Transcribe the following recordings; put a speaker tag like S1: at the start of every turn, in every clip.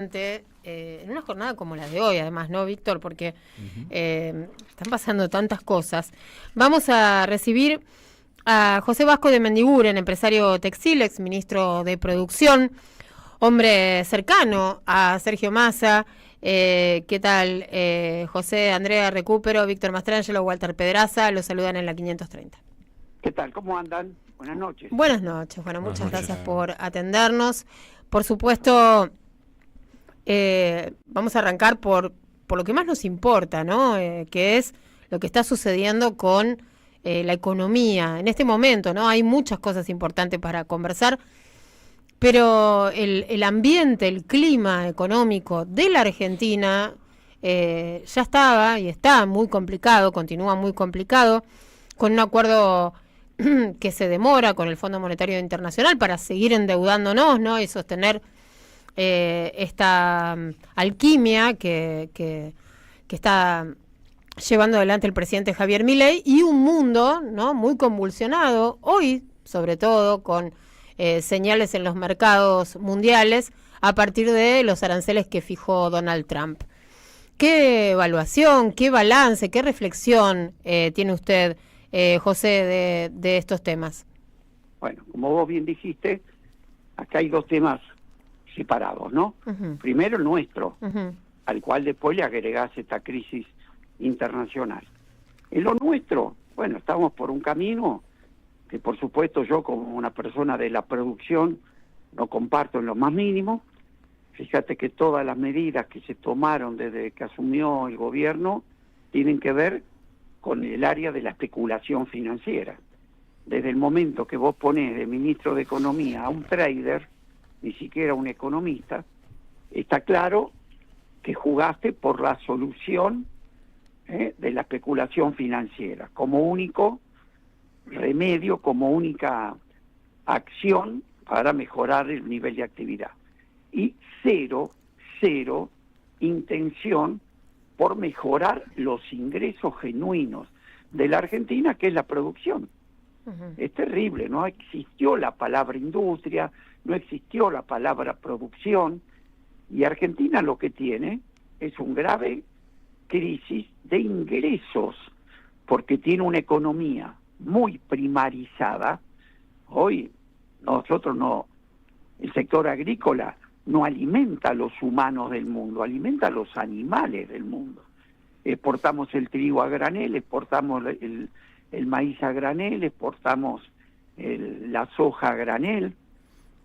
S1: En una jornada como la de hoy, además, ¿no, Víctor? Porque están pasando tantas cosas. Vamos a recibir a José Vasco de Mendiguren, empresario textil, ex ministro de Producción, hombre cercano a Sergio Massa. ¿Qué tal? José, Andrea Recupero, Víctor Mastrangelo, Walter Pedraza, los saludan en la 530.
S2: ¿Qué tal? ¿Cómo andan? Buenas noches.
S1: Buenas noches. Bueno, muchas gracias por atendernos. Por supuesto, vamos a arrancar por lo que más nos importa, ¿no? Que es lo que está sucediendo con la economía en este momento, ¿no? Hay muchas cosas importantes para conversar, pero el ambiente, el clima económico de la Argentina ya estaba y está muy complicado, continúa muy complicado, con un acuerdo que se demora con el Fondo Monetario Internacional para seguir endeudándonos, ¿no? Y sostener esta alquimia que está llevando adelante el presidente Javier Milei, y un mundo, ¿no?, muy convulsionado, hoy sobre todo con señales en los mercados mundiales a partir de los aranceles que fijó Donald Trump. ¿Qué evaluación, qué balance, qué reflexión tiene usted, José, de estos temas?
S2: Bueno, como vos bien dijiste, acá hay dos temas separados, ¿no? Primero el nuestro, al cual después le agregás esta crisis internacional. En lo nuestro, bueno, estamos por un camino que por supuesto yo como una persona de la producción no comparto en lo más mínimo. Fíjate que todas las medidas que se tomaron desde que asumió el gobierno tienen que ver con el área de la especulación financiera. Desde el momento que vos ponés de ministro de Economía a un trader, ni siquiera un economista, está claro que jugaste por la solución de la especulación financiera, como único remedio, como única acción para mejorar el nivel de actividad. Y cero intención por mejorar los ingresos genuinos de la Argentina, que es la producción. Es terrible, no existió la palabra industria, no existió la palabra producción, y Argentina lo que tiene es un grave crisis de ingresos, porque tiene una economía muy primarizada. Hoy nosotros no, el sector agrícola no alimenta a los humanos del mundo, alimenta a los animales del mundo. Exportamos el trigo a granel, exportamos el maíz a granel, exportamos la soja a granel,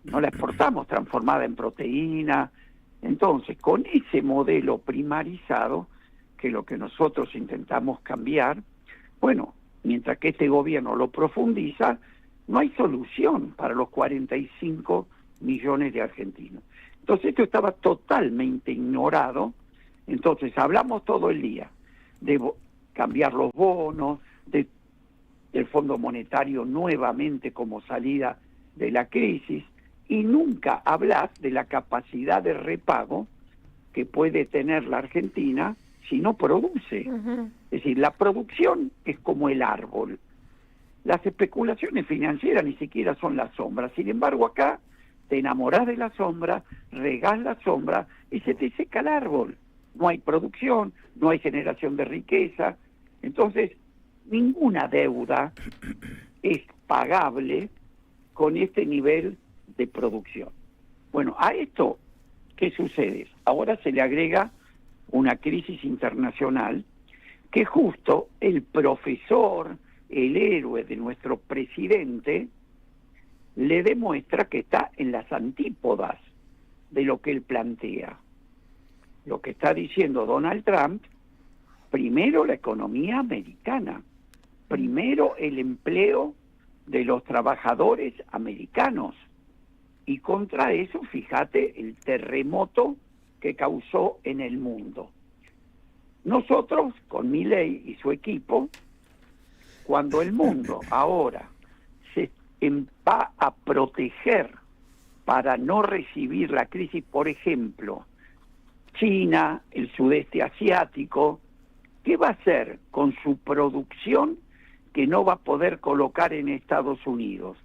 S2: no la exportamos transformada en proteína. Entonces, con ese modelo primarizado, que es lo que nosotros intentamos cambiar, bueno, mientras que este gobierno lo profundiza, no hay solución para los 45 millones de argentinos. Entonces esto estaba totalmente ignorado. Entonces hablamos todo el día de cambiar los bonos, del Fondo Monetario nuevamente como salida de la crisis, y nunca hablas de la capacidad de repago que puede tener la Argentina si no produce. Es decir, la producción es como el árbol. Las especulaciones financieras ni siquiera son la sombra. Sin embargo, acá te enamorás de la sombra, regás la sombra y se te seca el árbol. No hay producción, no hay generación de riqueza. Entonces, ninguna deuda es pagable con este nivel de producción. Bueno, a esto, ¿qué sucede? Ahora se le agrega una crisis internacional que justo el profesor, el héroe de nuestro presidente, le demuestra que está en las antípodas de lo que él plantea. Lo que está diciendo Donald Trump, primero la economía americana, primero el empleo de los trabajadores americanos, y contra eso, fíjate, el terremoto que causó en el mundo. Nosotros, con Milei y su equipo, cuando el mundo ahora se va a proteger para no recibir la crisis, por ejemplo, China, el sudeste asiático, ¿qué va a hacer con su producción que no va a poder colocar en Estados Unidos?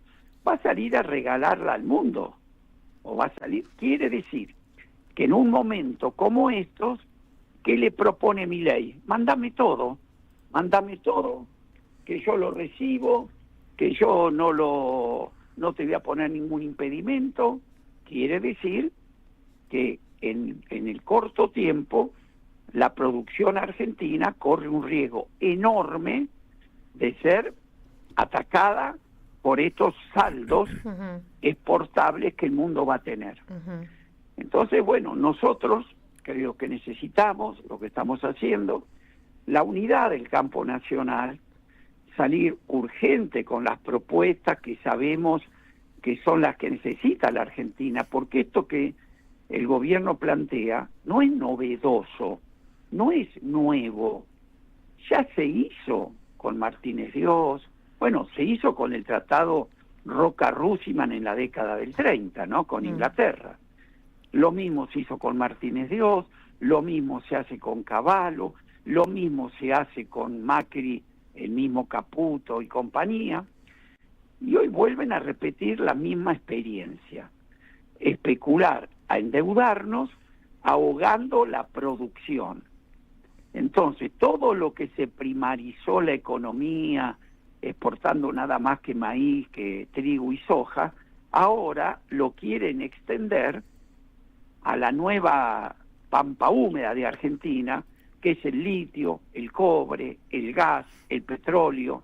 S2: Va a salir a regalarla al mundo, o va a salir, quiere decir que en un momento como estos, ¿qué le propone Milei? Mándame todo, que yo lo recibo, que yo no te voy a poner ningún impedimento. Quiere decir que en el corto tiempo la producción argentina corre un riesgo enorme de ser atacada por estos saldos exportables que el mundo va a tener. Entonces, bueno, nosotros creo que necesitamos, lo que estamos haciendo, la unidad del campo nacional, salir urgente con las propuestas que sabemos que son las que necesita la Argentina, porque esto que el gobierno plantea no es novedoso, no es nuevo, ya se hizo con Martínez Dios, bueno, se hizo con el tratado Roca-Rusiman en la década del 30, ¿no? Con Inglaterra. Lo mismo se hizo con Martínez Dios, lo mismo se hace con Cavallo, lo mismo se hace con Macri, el mismo Caputo y compañía, y hoy vuelven a repetir la misma experiencia, especular, a endeudarnos, ahogando la producción. Entonces, todo lo que se primarizó la economía, exportando nada más que maíz, que trigo y soja, ahora lo quieren extender a la nueva pampa húmeda de Argentina, que es el litio, el cobre, el gas, el petróleo,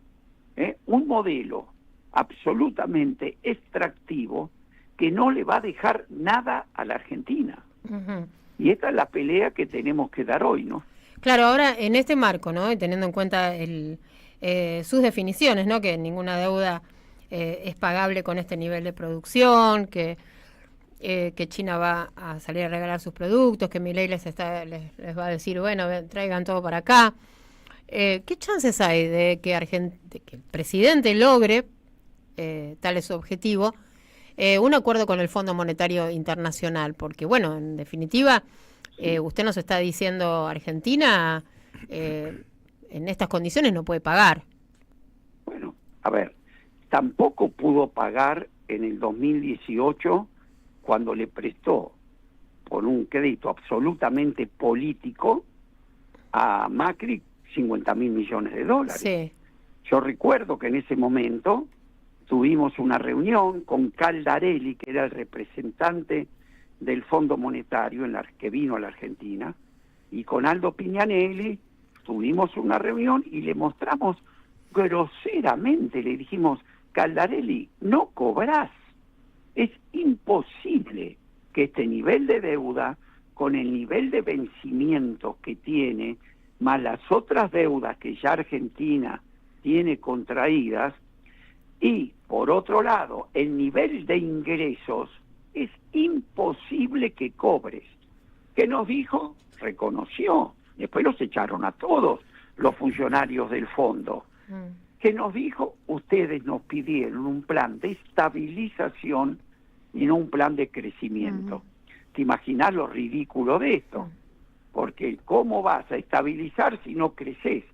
S2: un modelo absolutamente extractivo que no le va a dejar nada a la Argentina. Y esta es la pelea que tenemos que dar hoy, ¿no?
S1: Claro, ahora en este marco, ¿no? Y teniendo en cuenta sus definiciones, ¿no? Que ninguna deuda es pagable con este nivel de producción, que China va a salir a regalar sus productos, que Milei les va a decir, bueno, traigan todo para acá. ¿Qué chances hay de que el presidente logre, tal es su objetivo, un acuerdo con el Fondo Monetario Internacional? Porque, bueno, en definitiva, usted nos está diciendo, Argentina, en estas condiciones no puede pagar.
S2: Bueno, a ver, tampoco pudo pagar en el 2018 cuando le prestó por un crédito absolutamente político a Macri 50.000 millones de dólares. Sí. Yo recuerdo que en ese momento tuvimos una reunión con Caldarelli, que era el representante del Fondo Monetario que vino a la Argentina, y con Aldo Piñanelli tuvimos una reunión y le mostramos groseramente, le dijimos, Caldarelli, no cobrás. Es imposible que este nivel de deuda, con el nivel de vencimiento que tiene, más las otras deudas que ya Argentina tiene contraídas, y por otro lado, el nivel de ingresos, es imposible que cobres. ¿Qué nos dijo? Reconoció. Después los echaron a todos los funcionarios del fondo. ¿Qué nos dijo? Ustedes nos pidieron un plan de estabilización y no un plan de crecimiento. ¿Te imaginas lo ridículo de esto? Porque ¿cómo vas a estabilizar si no creces?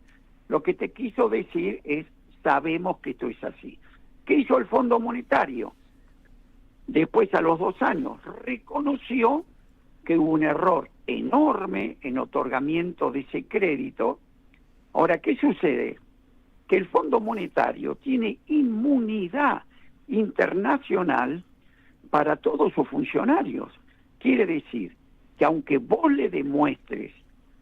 S2: Lo que te quiso decir es, sabemos que esto es así. ¿Qué hizo el Fondo Monetario? Después, a los 2 años, reconoció que hubo un error enorme en otorgamiento de ese crédito. Ahora, ¿qué sucede? Que el Fondo Monetario tiene inmunidad internacional para todos sus funcionarios. Quiere decir que aunque vos le demuestres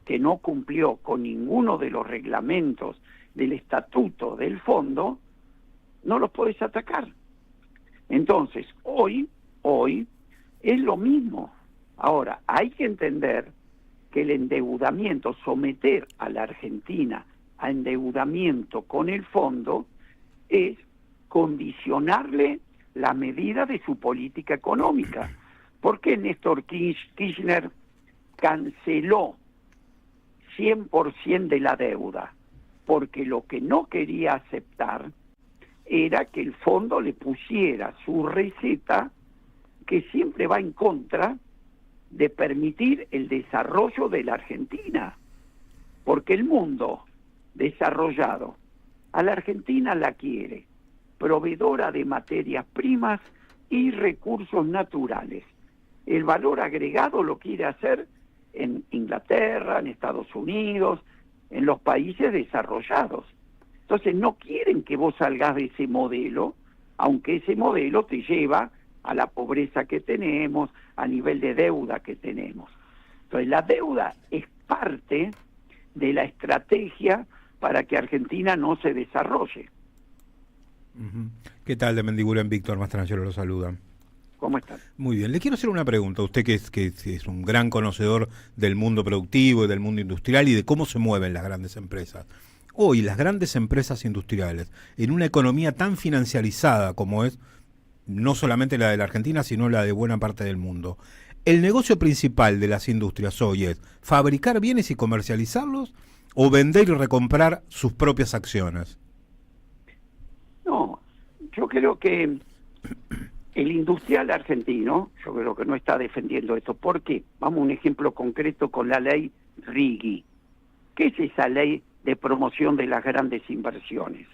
S2: que no cumplió con ninguno de los reglamentos del estatuto del fondo, no los podés atacar. Entonces, hoy es lo mismo. Ahora, hay que entender que el endeudamiento, someter a la Argentina a endeudamiento con el fondo, es condicionarle la medida de su política económica. ¿Por qué Néstor Kirchner canceló 100% de la deuda? Porque lo que no quería aceptar era que el fondo le pusiera su receta, que siempre va en contra de permitir el desarrollo de la Argentina. Porque el mundo desarrollado, a la Argentina la quiere, proveedora de materias primas y recursos naturales. El valor agregado lo quiere hacer en Inglaterra, en Estados Unidos, en los países desarrollados. Entonces no quieren que vos salgas de ese modelo, aunque ese modelo te lleva a la pobreza que tenemos, a nivel de deuda que tenemos. Entonces la deuda es parte de la estrategia para que Argentina no se desarrolle.
S3: ¿Qué tal, de Mendiguren? Víctor Mastrangelo lo saluda.
S2: ¿Cómo están?
S3: Muy bien, le quiero hacer una pregunta. Usted que es un gran conocedor del mundo productivo y del mundo industrial y de cómo se mueven las grandes empresas. Hoy las grandes empresas industriales, en una economía tan financiarizada como es no solamente la de la Argentina, sino la de buena parte del mundo, ¿el negocio principal de las industrias hoy es fabricar bienes y comercializarlos o vender y recomprar sus propias acciones?
S2: No, yo creo que el industrial argentino, yo creo que no está defendiendo esto. ¿Por qué? Vamos a un ejemplo concreto con la ley Righi. ¿Qué es esa ley de promoción de las grandes inversiones?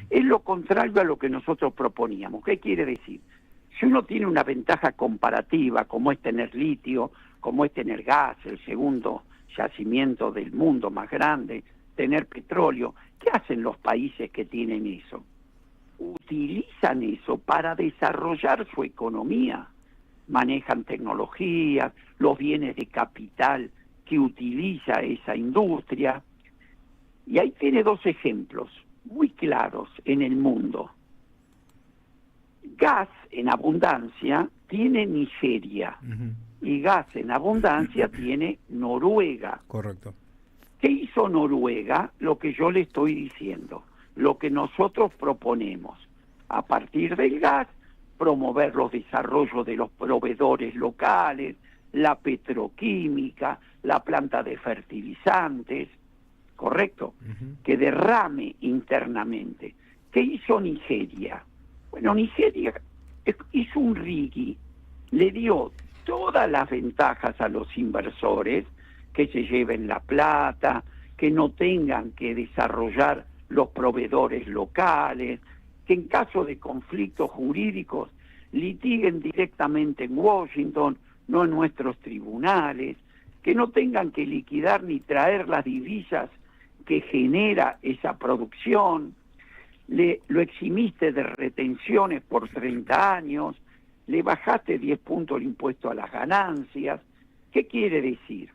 S2: Es lo contrario a lo que nosotros proponíamos. ¿Qué quiere decir? Si uno tiene una ventaja comparativa, como es tener litio, como es tener gas, el segundo yacimiento del mundo más grande, tener petróleo, ¿qué hacen los países que tienen eso? Utilizan eso para desarrollar su economía. Manejan tecnologías, los bienes de capital que utiliza esa industria. Y ahí tiene dos ejemplos muy claros en el mundo. Gas en abundancia tiene Nigeria y gas en abundancia tiene Noruega.
S3: Correcto.
S2: ¿Qué hizo Noruega? Lo que yo le estoy diciendo, lo que nosotros proponemos. A partir del gas, promover los desarrollos de los proveedores locales, la petroquímica, la planta de fertilizantes, ¿correcto? Que derrame internamente. ¿Qué hizo Nigeria? Bueno, Nigeria hizo un Righi, le dio todas las ventajas a los inversores, que se lleven la plata, que no tengan que desarrollar los proveedores locales, que en caso de conflictos jurídicos litiguen directamente en Washington, no en nuestros tribunales, que no tengan que liquidar ni traer las divisas que genera esa producción, lo eximiste de retenciones por 30 años, le bajaste 10 puntos el impuesto a las ganancias. ¿Qué quiere decir?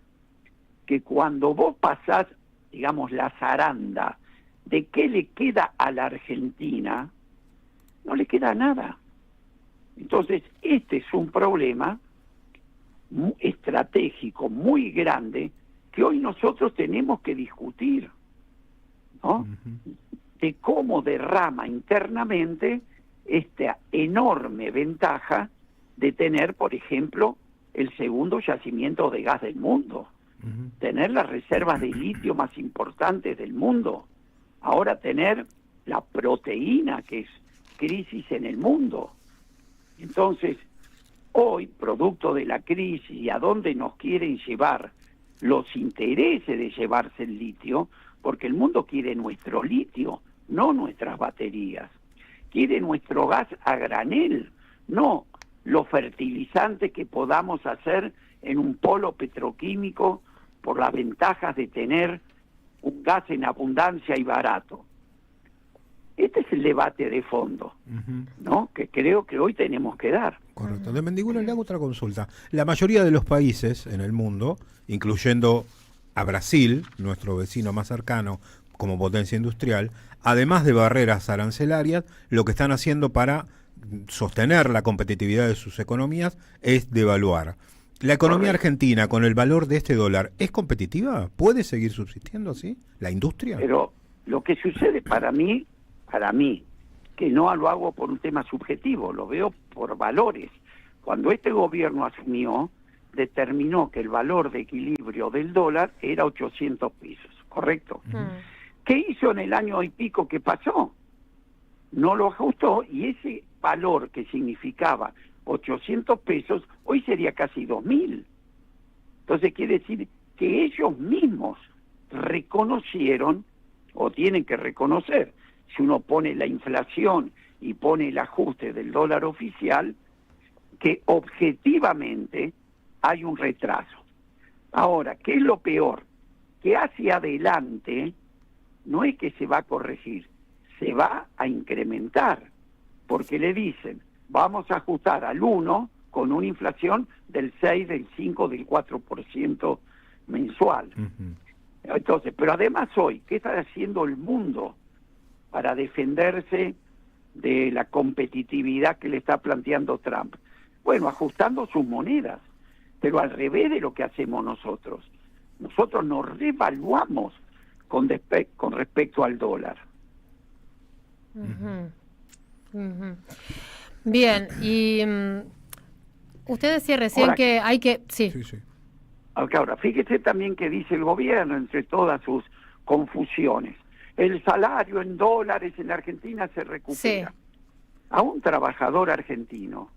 S2: Que cuando vos pasás, digamos, la zaranda de qué le queda a la Argentina, no le queda nada. Entonces, este es un problema estratégico muy grande que hoy nosotros tenemos que discutir, ¿no? De cómo derrama internamente esta enorme ventaja de tener, por ejemplo, el segundo yacimiento de gas del mundo, tener las reservas de litio más importantes del mundo, ahora tener la proteína, que es crisis en el mundo. Entonces, hoy, producto de la crisis y a dónde nos quieren llevar los intereses de llevarse el litio, porque el mundo quiere nuestro litio, no nuestras baterías. Quiere nuestro gas a granel, no los fertilizantes que podamos hacer en un polo petroquímico por las ventajas de tener un gas en abundancia y barato. Este es el debate de fondo, ¿no? Que creo que hoy tenemos que dar.
S3: Correcto. De Mendiguren, le hago otra consulta. La mayoría de los países en el mundo, incluyendo a Brasil, nuestro vecino más cercano como potencia industrial, además de barreras arancelarias, lo que están haciendo para sostener la competitividad de sus economías es devaluar. ¿La economía argentina, con el valor de este dólar, es competitiva? ¿Puede seguir subsistiendo así la industria?
S2: Pero lo que sucede para mí, que no lo hago por un tema subjetivo, lo veo por valores. Cuando este gobierno asumió, determinó que el valor de equilibrio del dólar era 800 pesos, ¿correcto? ¿Qué hizo en el año y pico que pasó? No lo ajustó y ese valor que significaba 800 pesos, hoy sería casi 2.000. Entonces quiere decir que ellos mismos reconocieron, o tienen que reconocer, si uno pone la inflación y pone el ajuste del dólar oficial, que objetivamente hay un retraso. Ahora, ¿qué es lo peor? Que hacia adelante no es que se va a corregir, se va a incrementar, porque le dicen, vamos a ajustar al 1 con una inflación del 6, del 5, del 4% mensual. Entonces, pero además hoy, ¿qué está haciendo el mundo para defenderse de la competitividad que le está planteando Trump? Bueno, ajustando sus monedas, pero al revés de lo que hacemos nosotros. Nosotros nos revaluamos con respecto al dólar.
S1: Bien, y usted decía recién ahora, que hay que... Sí.
S2: Ahora, fíjese también que dice el gobierno, entre todas sus confusiones, el salario en dólares en la Argentina se recupera. Sí. A un trabajador argentino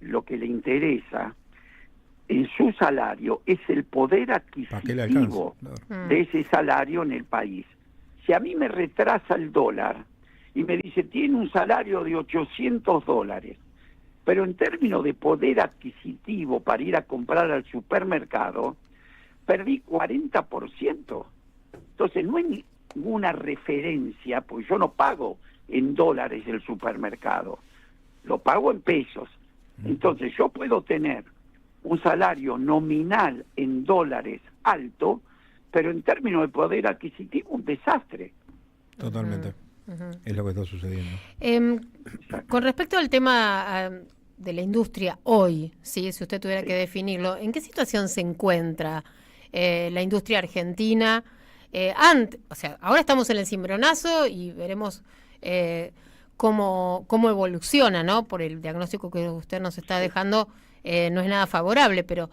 S2: lo que le interesa en su salario es el poder adquisitivo de ese salario en el país. Si a mí me retrasa el dólar y me dice, tiene un salario de $800, pero en términos de poder adquisitivo para ir a comprar al supermercado, perdí 40%. Entonces no hay ninguna referencia, porque yo no pago en dólares el supermercado, lo pago en pesos. Entonces yo puedo tener un salario nominal en dólares alto, pero en términos de poder adquisitivo un desastre.
S3: Totalmente. Es lo que está sucediendo.
S1: Con respecto al tema de la industria hoy, ¿sí? Si usted tuviera que definirlo, ¿en qué situación se encuentra la industria argentina? O sea, ahora estamos en el cimbronazo y veremos cómo evoluciona, ¿no? Por el diagnóstico que usted nos está dejando, no es nada favorable, pero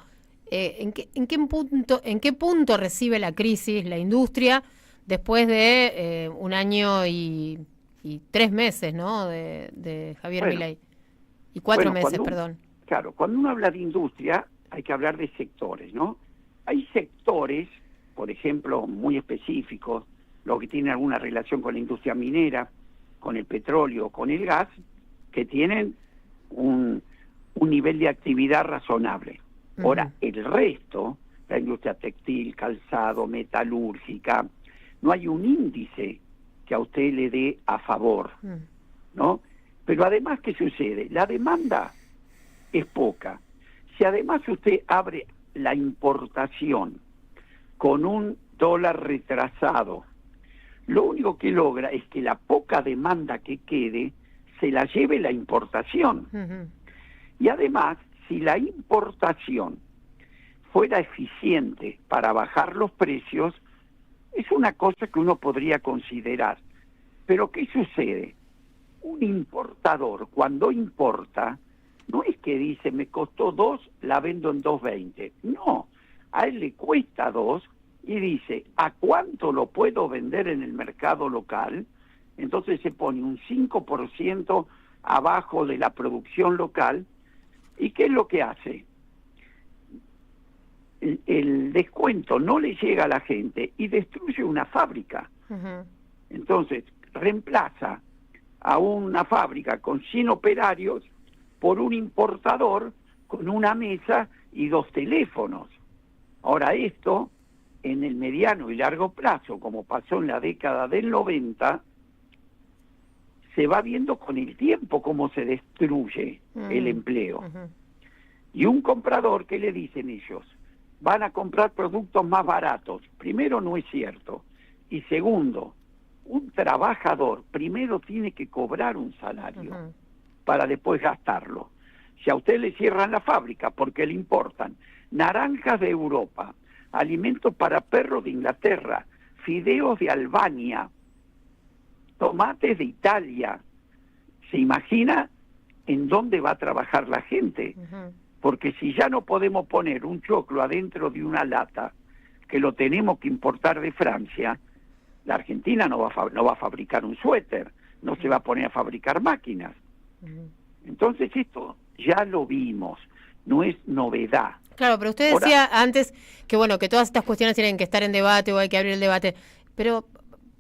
S1: ¿en qué punto recibe la crisis la industria después de 1 año y 3 meses, ¿no? de Javier Milei? Y 4 meses, perdón.
S2: Claro, cuando uno habla de industria hay que hablar de sectores, ¿no? Hay sectores, por ejemplo, muy específicos, los que tienen alguna relación con la industria minera, con el petróleo, con el gas, que tienen un nivel de actividad razonable. Ahora, el resto, la industria textil, calzado, metalúrgica, no hay un índice que a usted le dé a favor, ¿no? Pero además, ¿qué sucede? La demanda es poca. Si además usted abre la importación con un dólar retrasado, lo único que logra es que la poca demanda que quede se la lleve la importación. Y además, si la importación fuera eficiente para bajar los precios, es una cosa que uno podría considerar. Pero ¿qué sucede? Un importador, cuando importa, no es que dice, me costó 2, la vendo en 2.20. No, a él le cuesta 2 y dice, ¿a cuánto lo puedo vender en el mercado local? Entonces se pone un 5% abajo de la producción local. ¿Y qué es lo que hace? El descuento no le llega a la gente y destruye una fábrica. Entonces, reemplaza a una fábrica con 100 operarios por un importador con una mesa y 2 teléfonos. Ahora esto, en el mediano y largo plazo, como pasó en la década del 90, se va viendo con el tiempo cómo se destruye el empleo. Y un comprador, ¿qué le dicen ellos? Van a comprar productos más baratos. Primero, no es cierto. Y segundo, un trabajador primero tiene que cobrar un salario para después gastarlo. Si a usted le cierran la fábrica porque le importan naranjas de Europa, alimentos para perros de Inglaterra, fideos de Albania, tomates de Italia, ¿se imagina en dónde va a trabajar la gente? Porque si ya no podemos poner un choclo adentro de una lata, que lo tenemos que importar de Francia, la Argentina no va a fabricar un suéter, no se va a poner a fabricar máquinas. Entonces esto ya lo vimos, no es novedad.
S1: Claro, pero usted decía antes que bueno, que todas estas cuestiones tienen que estar en debate o hay que abrir el debate, pero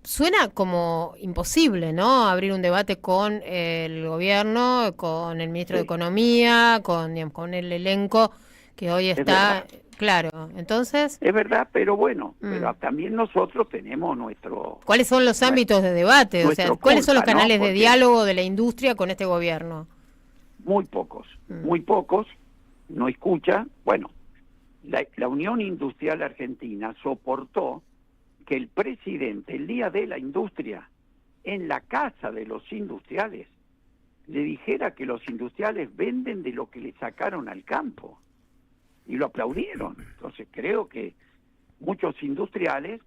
S1: suena como imposible, ¿no? Abrir un debate con el gobierno, con el ministro de Economía, digamos, con el elenco que hoy está, claro. Entonces,
S2: es verdad, pero bueno, pero también nosotros tenemos nuestro...
S1: ¿cuáles son los ámbitos de debate? O sea, ¿cuáles son los canales de diálogo de la industria con este gobierno?
S2: Muy pocos, no escucha. Bueno, la Unión Industrial Argentina soportó que el presidente, el día de la industria, en la casa de los industriales, le dijera que los industriales venden de lo que le sacaron al campo. Y lo aplaudieron. Entonces creo que muchos industriales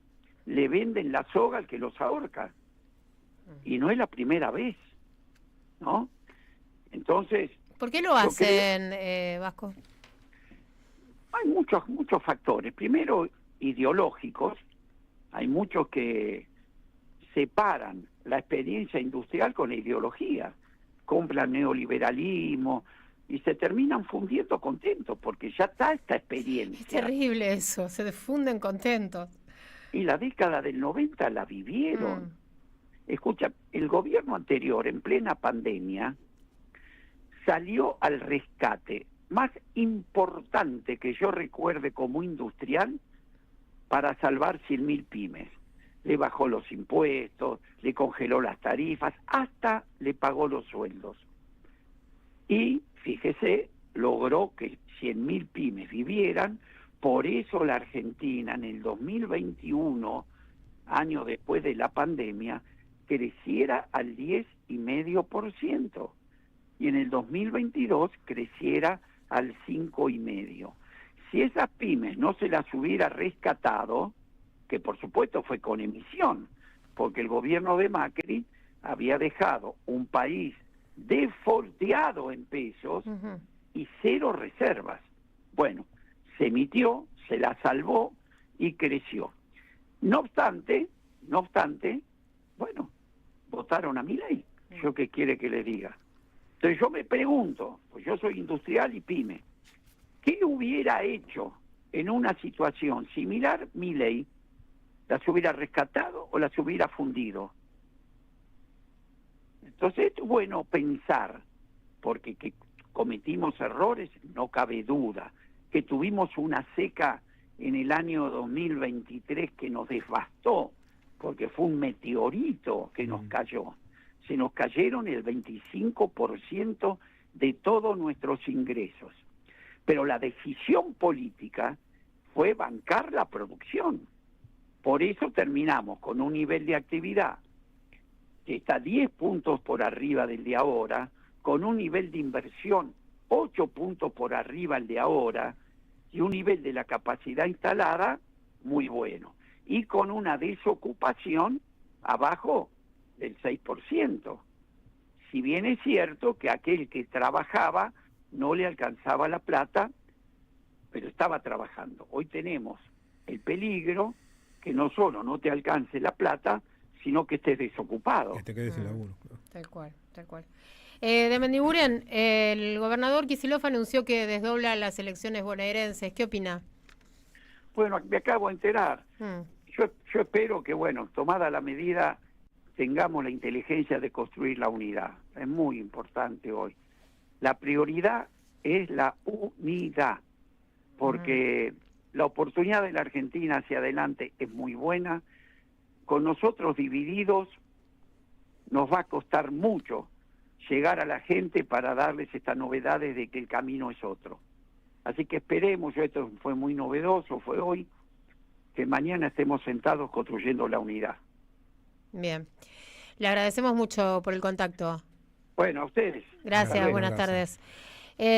S2: le venden la soga al que los ahorca. Y no es la primera vez, ¿no? Entonces...
S1: ¿Por qué lo hacen, Vasco?
S2: Hay muchos factores. Primero, ideológicos. Hay muchos que separan la experiencia industrial con la ideología. Compran neoliberalismo y se terminan fundiendo contentos porque ya está esta experiencia.
S1: Es terrible eso, se difunden contentos.
S2: Y la década del 90 la vivieron. Escucha, el gobierno anterior, en plena pandemia, salió al rescate más importante que yo recuerde como industrial para salvar 100.000 pymes. Le bajó los impuestos, le congeló las tarifas, hasta le pagó los sueldos. Y, fíjese, logró que 100.000 pymes vivieran. Por eso la Argentina en el 2021, año después de la pandemia, creciera al 10,5%. Y en el 2022 creciera al 5,5%. Si esas pymes no se las hubiera rescatado, que por supuesto fue con emisión, porque el gobierno de Macri había dejado un país defolteado en pesos y cero reservas. Bueno, se emitió, se la salvó y creció. No obstante, bueno, votaron a Milei. ¿Yo qué quiere que le diga? Entonces yo me pregunto, pues yo soy industrial y pyme, ¿qué hubiera hecho en una situación similar Milei? ¿Las hubiera rescatado o las hubiera fundido? Entonces es bueno pensar, porque que cometimos errores, no cabe duda, que tuvimos una seca en el año 2023 que nos devastó, porque fue un meteorito que nos cayó. Se nos cayeron el 25% de todos nuestros ingresos. Pero la decisión política fue bancar la producción. Por eso terminamos con un nivel de actividad que está 10 puntos por arriba del de ahora, con un nivel de inversión 8 puntos por arriba del de ahora, y un nivel de la capacidad instalada muy bueno. Y con una desocupación abajo del 6%. Si bien es cierto que aquel que trabajaba no le alcanzaba la plata, pero estaba trabajando. Hoy tenemos el peligro que no solo no te alcance la plata, sino que estés desocupado.
S3: Que te quedes sin laburo.
S1: Tal cual, tal cual. De Mendiguren, el gobernador Kicillof anunció que desdobla las elecciones bonaerenses. ¿Qué opina?
S2: Bueno, me acabo de enterar. Yo espero que, bueno, tomada la medida, tengamos la inteligencia de construir la unidad. Es muy importante hoy. La prioridad es la unidad, porque la oportunidad de la Argentina hacia adelante es muy buena. Con nosotros divididos nos va a costar mucho llegar a la gente para darles estas novedades de que el camino es otro. Así que esperemos, esto fue muy novedoso, fue hoy, que mañana estemos sentados construyendo la unidad.
S1: Bien. Le agradecemos mucho por el contacto.
S2: Bueno, a ustedes.
S1: Gracias, buenas tardes.